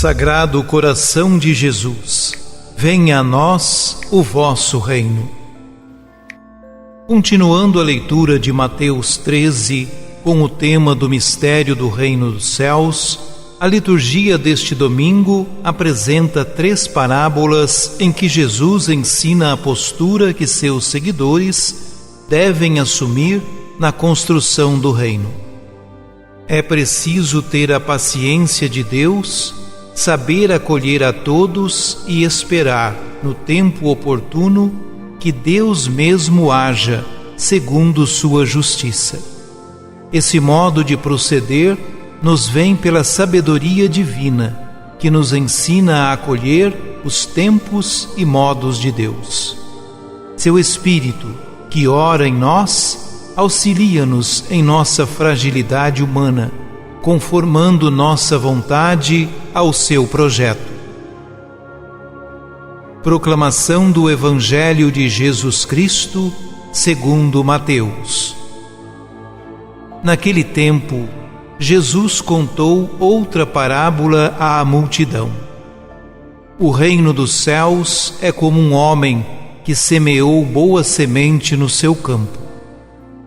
Sagrado coração de Jesus, venha a nós o vosso reino. Continuando a leitura de Mateus 13, com o tema do mistério do reino dos céus, a liturgia deste domingo apresenta 3 parábolas em que Jesus ensina a postura que seus seguidores devem assumir na construção do reino. É preciso ter a paciência de Deus, saber acolher a todos e esperar, no tempo oportuno, que Deus mesmo haja segundo sua justiça. Esse modo de proceder nos vem pela sabedoria divina, que nos ensina a acolher os tempos e modos de Deus. Seu Espírito, que ora em nós, auxilia-nos em nossa fragilidade humana, conformando nossa vontade ao seu projeto. Proclamação do Evangelho de Jesus Cristo, segundo Mateus. Naquele tempo, Jesus contou outra parábola à multidão. O reino dos céus é como um homem que semeou boa semente no seu campo.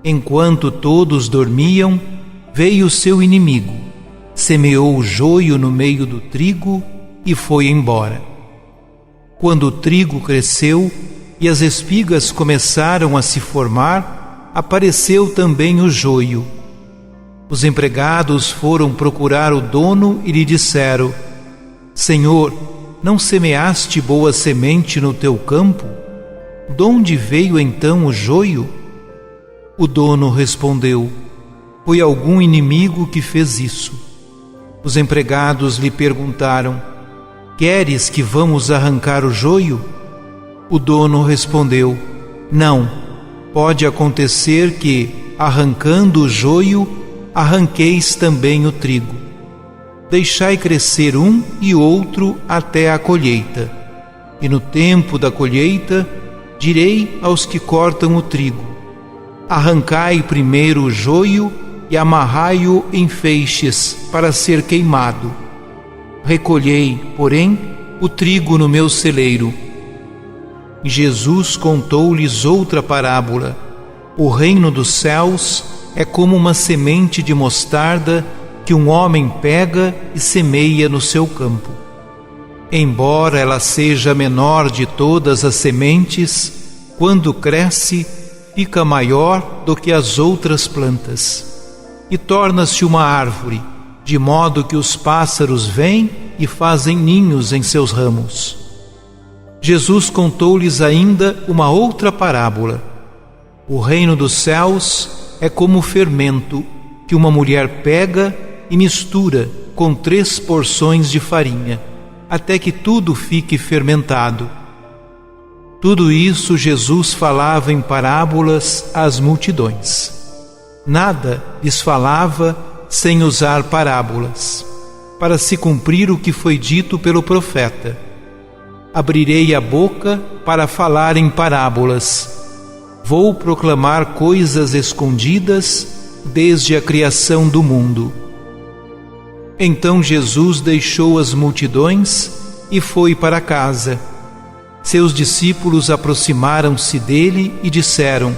Enquanto todos dormiam, veio seu inimigo, semeou o joio no meio do trigo e foi embora. Quando o trigo cresceu e as espigas começaram a se formar, apareceu também o joio. Os empregados foram procurar o dono e lhe disseram: Senhor, não semeaste boa semente no teu campo? De onde veio então o joio? O dono respondeu: Foi algum inimigo que fez isso. Os empregados lhe perguntaram: Queres que vamos arrancar o joio? O dono respondeu: Não, pode acontecer que, arrancando o joio, arranqueis também o trigo. Deixai crescer um e outro até a colheita. E no tempo da colheita, direi aos que cortam o trigo: Arrancai primeiro o joio e amarrai-o em feixes para ser queimado. Recolhei, porém, o trigo no meu celeiro. E Jesus contou-lhes outra parábola. O reino dos céus é como uma semente de mostarda que um homem pega e semeia no seu campo. Embora ela seja a menor de todas as sementes, quando cresce, fica maior do que as outras plantas e torna-se uma árvore, de modo que os pássaros vêm e fazem ninhos em seus ramos. Jesus contou-lhes ainda uma outra parábola. O reino dos céus é como o fermento que uma mulher pega e mistura com 3 porções de farinha, até que tudo fique fermentado. Tudo isso Jesus falava em parábolas às multidões. Nada lhes falava sem usar parábolas, para se cumprir o que foi dito pelo profeta: Abrirei a boca para falar em parábolas. Vou proclamar coisas escondidas desde a criação do mundo. Então Jesus deixou as multidões e foi para casa. Seus discípulos aproximaram-se dele e disseram: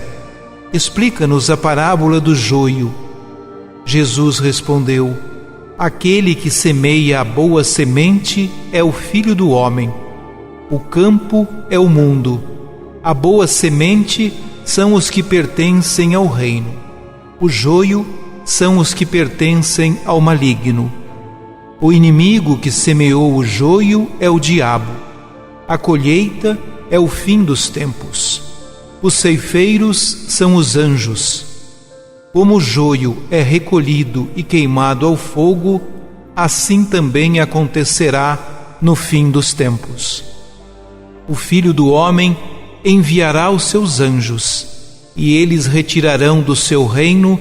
Explica-nos a parábola do joio. Jesus respondeu: Aquele que semeia a boa semente é o Filho do Homem. O campo é o mundo. A boa semente são os que pertencem ao reino. O joio são os que pertencem ao maligno. O inimigo que semeou o joio é o diabo. A colheita é o fim dos tempos. Os ceifeiros são os anjos. Como o joio é recolhido e queimado ao fogo, assim também acontecerá no fim dos tempos. O Filho do Homem enviará os seus anjos, e eles retirarão do seu reino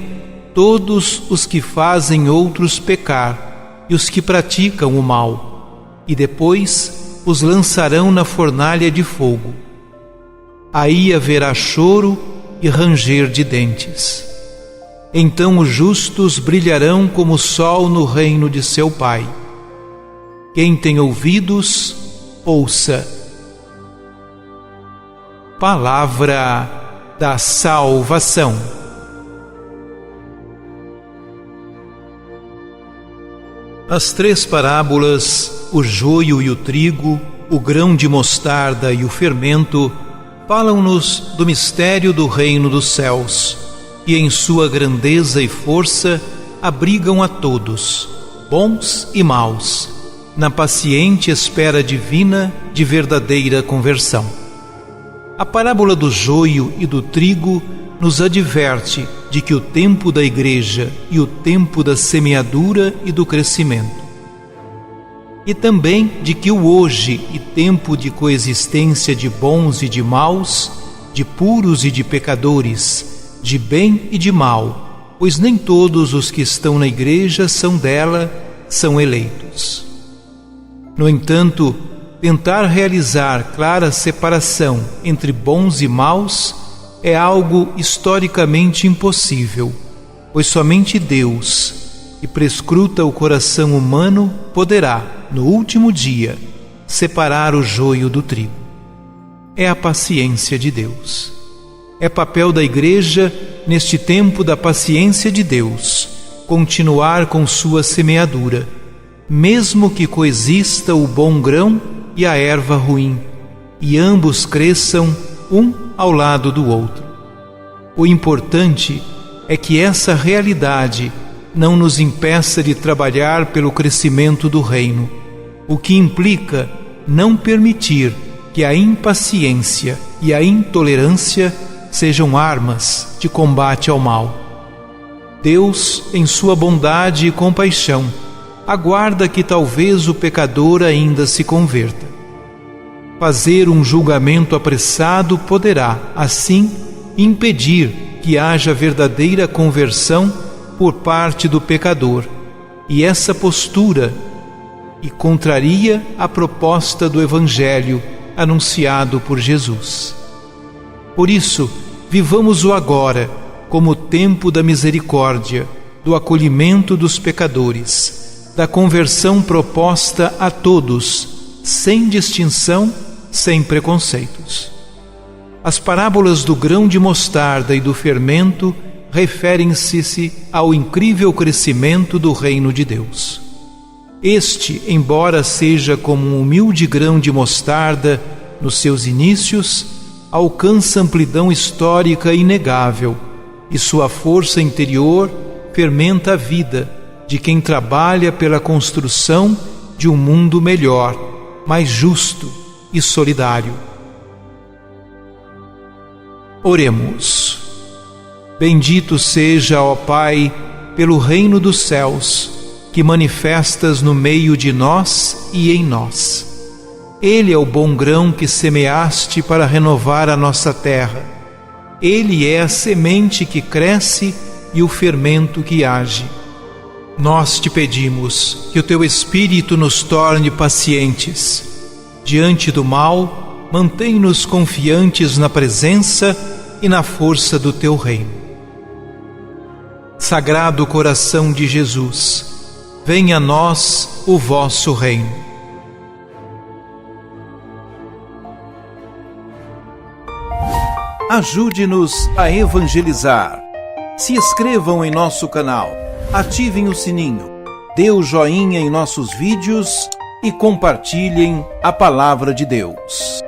todos os que fazem outros pecar e os que praticam o mal, e depois os lançarão na fornalha de fogo. Aí haverá choro e ranger de dentes. Então os justos brilharão como o sol no reino de seu Pai. Quem tem ouvidos, ouça. Palavra da salvação. As três parábolas, o joio e o trigo, o grão de mostarda e o fermento, falam-nos do mistério do reino dos céus, e em sua grandeza e força abrigam a todos, bons e maus, na paciente espera divina de verdadeira conversão. A parábola do joio e do trigo nos adverte de que o tempo da igreja e o tempo da semeadura e do crescimento, e também de que o hoje e tempo de coexistência de bons e de maus, de puros e de pecadores, de bem e de mal, pois nem todos os que estão na igreja são dela, são eleitos. No entanto, tentar realizar clara separação entre bons e maus é algo historicamente impossível, pois somente Deus, que prescruta o coração humano, poderá, no último dia, separar o joio do trigo. É a paciência de Deus. É papel da Igreja, neste tempo da paciência de Deus, continuar com sua semeadura, mesmo que coexista o bom grão e a erva ruim, e ambos cresçam um ao lado do outro. O importante é que essa realidade não nos impeça de trabalhar pelo crescimento do reino, o que implica não permitir que a impaciência e a intolerância sejam armas de combate ao mal. Deus, em sua bondade e compaixão, aguarda que talvez o pecador ainda se converta. Fazer um julgamento apressado poderá, assim, impedir que haja verdadeira conversão por parte do pecador, e essa postura contraria a proposta do Evangelho anunciado por Jesus. Por isso, vivamos o agora como o tempo da misericórdia, do acolhimento dos pecadores, da conversão proposta a todos, sem distinção, sem preconceitos. As parábolas do grão de mostarda e do fermento referem-se ao incrível crescimento do reino de Deus. Este, embora seja como um humilde grão de mostarda nos seus inícios, alcança amplidão histórica inegável, e sua força interior fermenta a vida de quem trabalha pela construção de um mundo melhor, mais justo e solidário. Oremos. Bendito seja, ó Pai, pelo reino dos céus, que manifestas no meio de nós e em nós. Ele é o bom grão que semeaste para renovar a nossa terra. Ele é a semente que cresce e o fermento que age. Nós te pedimos que o teu Espírito nos torne pacientes. Diante do mal, mantém-nos confiantes na presença e na força do teu reino. Sagrado coração de Jesus, venha a nós o vosso reino. Ajude-nos a evangelizar. Se inscrevam em nosso canal, ativem o sininho, dê o joinha em nossos vídeos e compartilhem a palavra de Deus.